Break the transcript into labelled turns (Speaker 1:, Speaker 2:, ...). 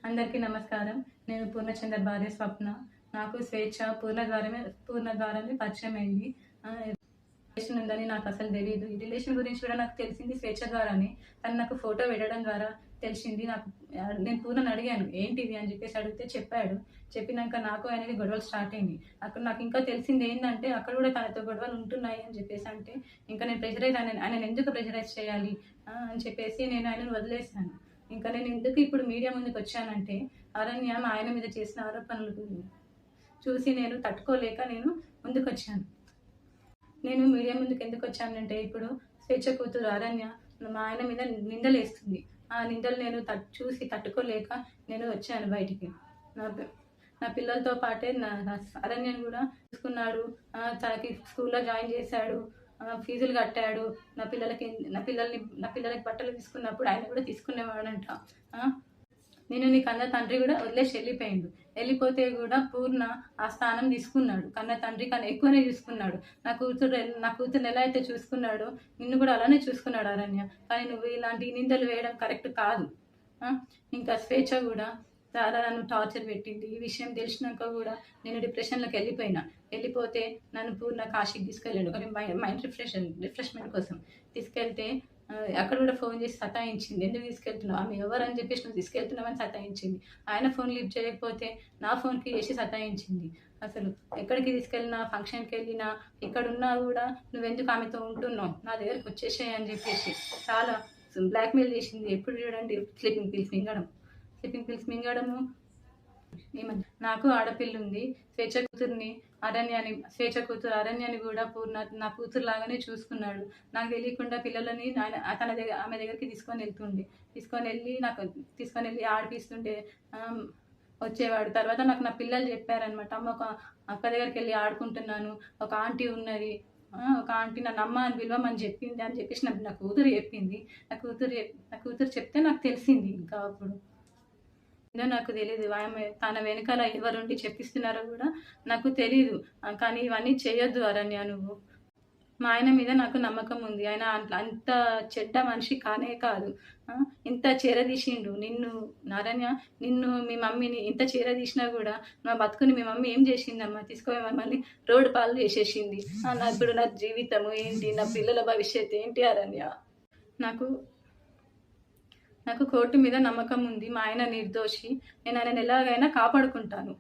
Speaker 1: అందరికీ నమస్కారం. నేను పూర్ణచందర్ భార్య స్వప్న. నాకు స్వేచ్ఛ పూర్ణ ద్వారానే పరిచయం అయింది. రిలేషన్ ఉందని నాకు అసలు తెలీదు. ఈ రిలేషన్ గురించి కూడా నాకు తెలిసింది స్వేచ్ఛ ద్వారానే. తను నాకు ఫోటో పెట్టడం ద్వారా తెలిసింది. నేను పూర్ణని అడిగాను ఏంటిది అని చెప్పేసి అడిగితే చెప్పాడు. చెప్పినాక నాకు ఆయనకి గొడవలు స్టార్ట్ అయింది. అక్కడ నాకు ఇంకా తెలిసింది ఏంటంటే అక్కడ కూడా తనతో గొడవలు ఉంటున్నాయి అని చెప్పేసి అంటే ఇంకా నేను ఆయనను ఎందుకు ప్రెషరైజ్ చేయాలి అని చెప్పేసి నేను ఆయనను వదిలేశాను. ఇంకా నేను ఎందుకు ఇప్పుడు మీడియా ముందుకు వచ్చానంటే అరణ్య ఆయన మీద చేసిన ఆరోపణలు చూసి నేను తట్టుకోలేక నేను ముందుకొచ్చాను. నేను మీడియా ముందుకు ఎందుకు వచ్చానంటే ఇప్పుడు స్వేచ్ఛ కూతురు అరణ్య మా ఆయన మీద నిందలేస్తుంది. ఆ నిందలు నేను చూసి తట్టుకోలేక నేను వచ్చాను బయటికి. నా పిల్లలతో పాటే నా అరణ్యను కూడా చూసుకున్నాడు. తనకి స్కూల్లో జాయిన్ చేశాడు, ఫీజులు కట్టాడు. నా పిల్లలకి బట్టలు తీసుకున్నప్పుడు ఆయన కూడా తీసుకునేవాడంట. నేను నీ కన్న తండ్రి కూడా వదిలేసి వెళ్ళిపోతే కూడా పూర్ణ ఆ స్థానం తీసుకున్నాడు. కన్న తండ్రి కన్నా ఎక్కువనే చూసుకున్నాడు. నా కూతురు ఎలా అయితే చూసుకున్నాడో నిన్ను కూడా అలానే చూసుకున్నాడు అరణ్య. కానీ నువ్వు ఇలాంటి నిందలు వేయడం కరెక్ట్ కాదు. ఇంకా స్వేచ్ఛ కూడా చాలా నన్ను టార్చర్ పెట్టింది. ఈ విషయం తెలిసినాక కూడా నేను డిప్రెషన్లోకి వెళ్ళిపోతే నన్ను పూర్ణ కాశీకి తీసుకెళ్ళాడు. కానీ మైండ్ రిఫ్రెష్మెంట్ కోసం తీసుకెళ్తే అక్కడ కూడా ఫోన్ చేసి సతాయించింది. ఎందుకు తీసుకెళ్తున్నావు, ఆమె ఎవరు అని చెప్పేసి నువ్వు తీసుకెళ్తున్నావని సతాయించింది. ఆయన ఫోన్ లిఫ్ట్ చేయకపోతే నా ఫోన్కి చేసి సతాయించింది. అసలు ఎక్కడికి తీసుకెళ్ళినా, ఫంక్షన్కి వెళ్ళినా, ఎక్కడున్నా కూడా నువ్వెందుకు ఆమెతో ఉంటున్నావు, నా దగ్గరకు వచ్చేసాయి అని చెప్పేసి చాలా బ్లాక్మెయిల్ చేసింది. ఎప్పుడు చూడండి స్లీపింగ్ పిల్స్ మింగడము. నాకు ఆడపిల్ల ఉంది. స్వేచ్ఛ కూతురు అరణ్యాన్ని కూడా పూర్ణ నా కూతురు లాగానే చూసుకున్నాడు. నాకు తెలియకుండా పిల్లలని ఆమె దగ్గరికి తీసుకొని వెళ్ళి ఆడిపిస్తుంటే వచ్చేవాడు. తర్వాత నాకు నా పిల్లలు చెప్పారనమాట, అమ్మ ఒక అక్క దగ్గరికి వెళ్ళి ఆడుకుంటున్నాను, ఒక ఆంటీ ఉన్నది, ఒక ఆంటీ నన్ను అమ్మ అని పిలవమని చెప్పింది అని చెప్పేసి నా కూతురు చెప్పింది. నా కూతురు చెప్తే నాకు తెలిసింది. ఇంకా అప్పుడు నాకు తెలీదు ఆమె తన వెనకాల ఎవరుండి చెప్పిస్తున్నారో కూడా నాకు తెలీదు. కానీ ఇవన్నీ చేయొద్దు అరణ్య నువ్వు. మా ఆయన మీద నాకు నమ్మకం ఉంది. ఆయన అంత చెడ్డ మనిషి కానే కాదు. ఇంత చేరదీసిండు నిన్ను అరణ్య. మీ మమ్మీని ఇంత చేరదీసినా కూడా నా బతుకుని మీ మమ్మీ ఏం చేసిందమ్మా, తీసుకొని మమ్మల్ని రోడ్డు పాలు చేసేసింది. ఇప్పుడు నా జీవితము ఏంటి, నా పిల్లల భవిష్యత్తు ఏంటి అరణ్య. నాకు కోర్టు మీద నమ్మకం ఉంది. మా ఆయన నిర్దోషి. నేను ఆయనను ఎలాగైనా కాపాడుకుంటాను.